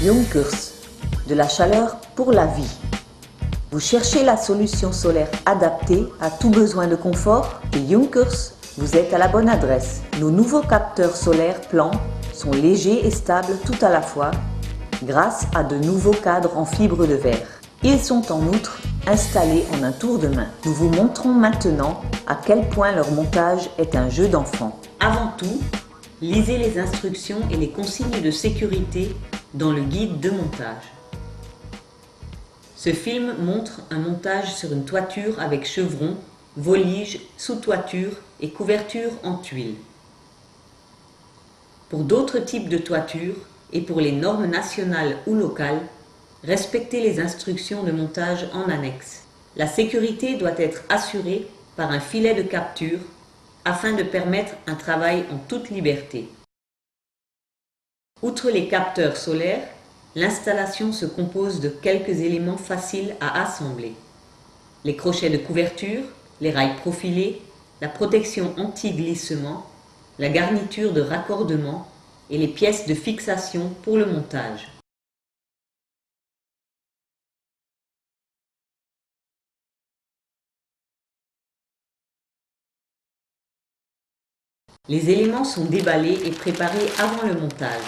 Junkers, de la chaleur pour la vie. Vous cherchez la solution solaire adaptée à tout besoin de confort? Chez Junkers, vous êtes à la bonne adresse. Nos nouveaux capteurs solaires plans sont légers et stables tout à la fois grâce à de nouveaux cadres en fibre de verre. Ils sont en outre installés en un tour de main. Nous vous montrons maintenant à quel point leur montage est un jeu d'enfant. Avant tout, lisez les instructions et les consignes de sécurité dans le guide de montage. Ce film montre un montage sur une toiture avec chevron, volige, sous-toiture et couverture en tuiles. Pour d'autres types de toitures et pour les normes nationales ou locales, respectez les instructions de montage en annexe. La sécurité doit être assurée par un filet de capture afin de permettre un travail en toute liberté. Outre les capteurs solaires, l'installation se compose de quelques éléments faciles à assembler. Les crochets de couverture, les rails profilés, la protection anti-glissement, la garniture de raccordement et les pièces de fixation pour le montage. Les éléments sont déballés et préparés avant le montage.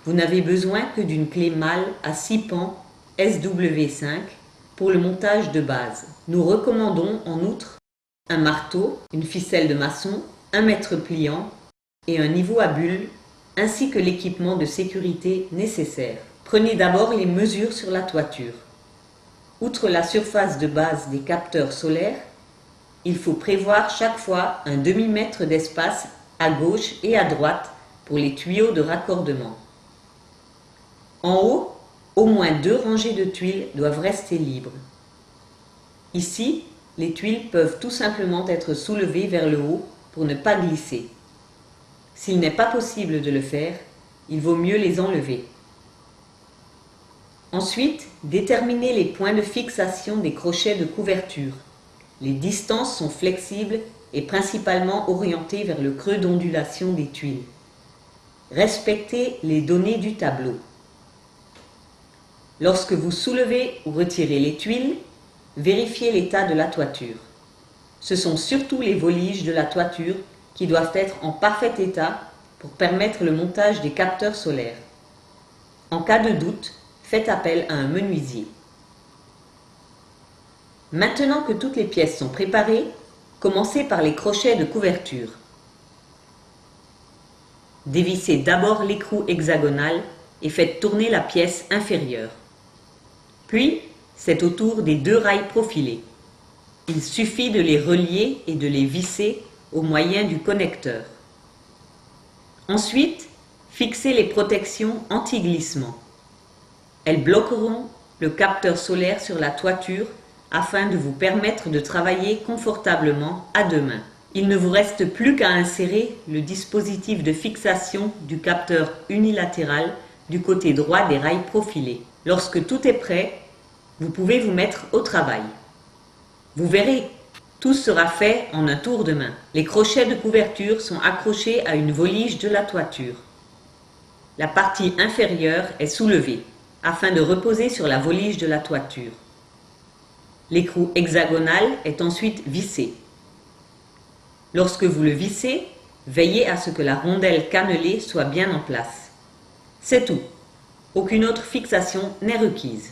Vous n'avez besoin que d'une clé malle à 6 pans SW5 pour le montage de base. Nous recommandons en outre un marteau, une ficelle de maçon, un mètre pliant et un niveau à bulles, ainsi que l'équipement de sécurité nécessaire. Prenez d'abord les mesures sur la toiture. Outre la surface de base des capteurs solaires, il faut prévoir chaque fois un demi-mètre d'espace à gauche et à droite pour les tuyaux de raccordement. En haut, au moins 2 rangées de tuiles doivent rester libres. Ici, les tuiles peuvent tout simplement être soulevées vers le haut pour ne pas glisser. S'il n'est pas possible de le faire, il vaut mieux les enlever. Ensuite, déterminez les points de fixation des crochets de couverture. Les distances sont flexibles et principalement orientées vers le creux d'ondulation des tuiles. Respectez les données du tableau. Lorsque vous soulevez ou retirez les tuiles, vérifiez l'état de la toiture. Ce sont surtout les voliges de la toiture qui doivent être en parfait état pour permettre le montage des capteurs solaires. En cas de doute, faites appel à un menuisier. Maintenant que toutes les pièces sont préparées, commencez par les crochets de couverture. Dévissez d'abord l'écrou hexagonal et faites tourner la pièce inférieure. Puis, c'est au tour des 2 rails profilés. Il suffit de les relier et de les visser au moyen du connecteur. Ensuite, fixez les protections anti-glissement. Elles bloqueront le capteur solaire sur la toiture afin de vous permettre de travailler confortablement à 2 mains. Il ne vous reste plus qu'à insérer le dispositif de fixation du capteur unilatéral du côté droit des rails profilés. Lorsque tout est prêt, vous pouvez vous mettre au travail. Vous verrez, tout sera fait en un tour de main. Les crochets de couverture sont accrochés à une volige de la toiture. La partie inférieure est soulevée afin de reposer sur la volige de la toiture. L'écrou hexagonal est ensuite vissé. Lorsque vous le vissez, veillez à ce que la rondelle cannelée soit bien en place. C'est tout. Aucune autre fixation n'est requise.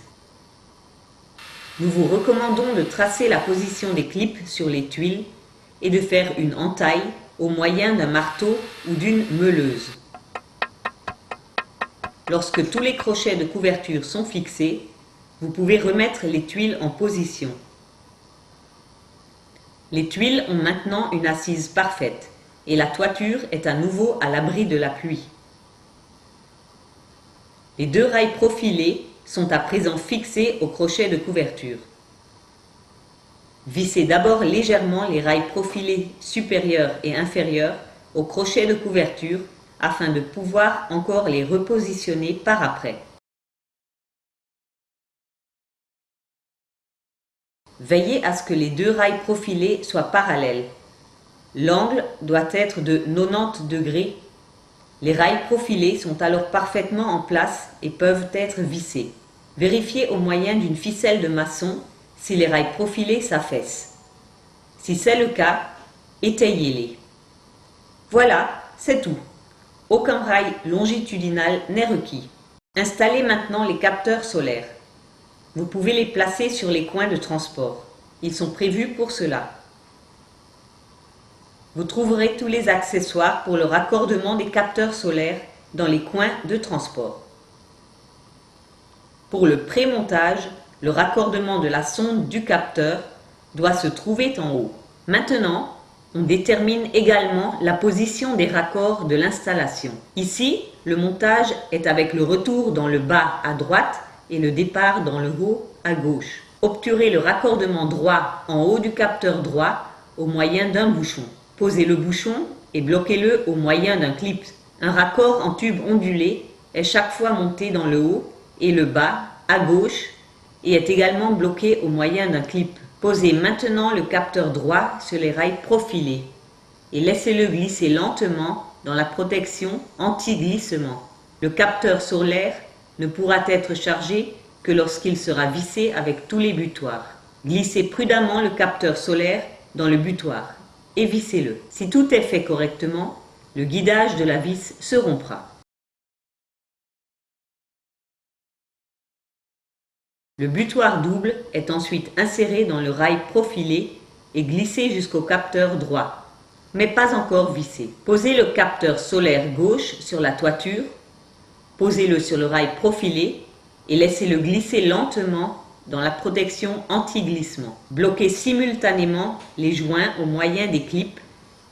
Nous vous recommandons de tracer la position des clips sur les tuiles et de faire une entaille au moyen d'un marteau ou d'une meuleuse. Lorsque tous les crochets de couverture sont fixés, vous pouvez remettre les tuiles en position. Les tuiles ont maintenant une assise parfaite et la toiture est à nouveau à l'abri de la pluie. Les 2 rails profilés sont à présent fixés au crochet de couverture. Vissez d'abord légèrement les rails profilés supérieurs et inférieurs au crochet de couverture afin de pouvoir encore les repositionner par après. Veillez à ce que les 2 rails profilés soient parallèles. L'angle doit être de 90 degrés Les rails profilés sont alors parfaitement en place et peuvent être vissés. Vérifiez au moyen d'une ficelle de maçon si les rails profilés s'affaissent. Si c'est le cas, étayez-les. Voilà, c'est tout. Aucun rail longitudinal n'est requis. Installez maintenant les capteurs solaires. Vous pouvez les placer sur les coins de transport. Ils sont prévus pour cela. Vous trouverez tous les accessoires pour le raccordement des capteurs solaires dans les coins de transport. Pour le pré-montage, le raccordement de la sonde du capteur doit se trouver en haut. Maintenant, on détermine également la position des raccords de l'installation. Ici, le montage est avec le retour dans le bas à droite et le départ dans le haut à gauche. Obturez le raccordement droit en haut du capteur droit au moyen d'un bouchon. Posez le bouchon et bloquez-le au moyen d'un clip. Un raccord en tube ondulé est chaque fois monté dans le haut et le bas à gauche et est également bloqué au moyen d'un clip. Posez maintenant le capteur droit sur les rails profilés et laissez-le glisser lentement dans la protection anti-glissement. Le capteur solaire ne pourra être chargé que lorsqu'il sera vissé avec tous les butoirs. Glissez prudemment le capteur solaire dans le butoir et vissez-le. Si tout est fait correctement, le guidage de la vis se rompra. Le butoir double est ensuite inséré dans le rail profilé et glissé jusqu'au capteur droit, mais pas encore vissé. Posez le capteur solaire gauche sur la toiture, posez-le sur le rail profilé et laissez-le glisser lentement dans la protection anti-glissement. Bloquez simultanément les joints au moyen des clips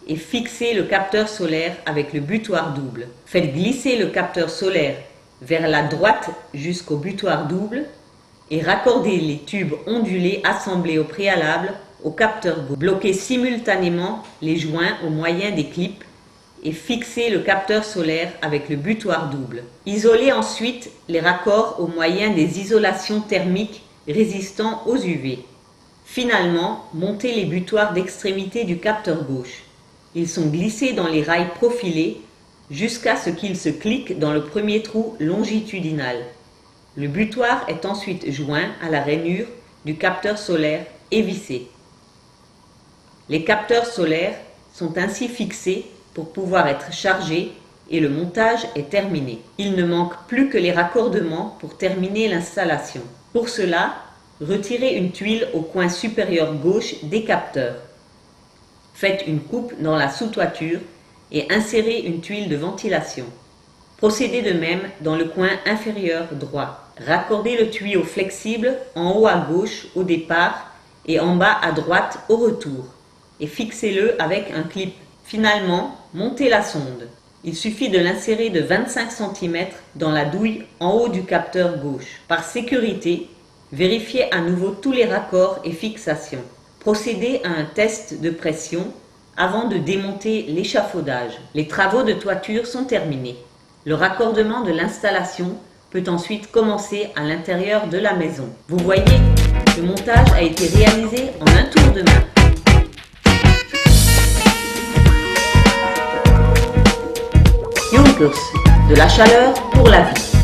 et fixez le capteur solaire avec le butoir double. Faites glisser le capteur solaire vers la droite jusqu'au butoir double et raccordez les tubes ondulés assemblés au préalable au capteur gauche. Bloquez simultanément les joints au moyen des clips et fixez le capteur solaire avec le butoir double. Isolez ensuite les raccords au moyen des isolations thermiques résistant aux UV. Finalement, montez les butoirs d'extrémité du capteur gauche. Ils sont glissés dans les rails profilés jusqu'à ce qu'ils se cliquent dans le premier trou longitudinal. Le butoir est ensuite joint à la rainure du capteur solaire et vissé. Les capteurs solaires sont ainsi fixés pour pouvoir être chargés et le montage est terminé. Il ne manque plus que les raccordements pour terminer l'installation. Pour cela, retirez une tuile au coin supérieur gauche des capteurs. Faites une coupe dans la sous-toiture et insérez une tuile de ventilation. Procédez de même dans le coin inférieur droit. Raccordez le tuyau flexible en haut à gauche au départ et en bas à droite au retour et fixez-le avec un clip. Finalement, montez la sonde. Il suffit de l'insérer de 25 cm dans la douille en haut du capteur gauche. Par sécurité, vérifiez à nouveau tous les raccords et fixations. Procédez à un test de pression avant de démonter l'échafaudage. Les travaux de toiture sont terminés. Le raccordement de l'installation peut ensuite commencer à l'intérieur de la maison. Vous voyez, le montage a été réalisé en un tour de main. Junkers, de la chaleur pour la vie.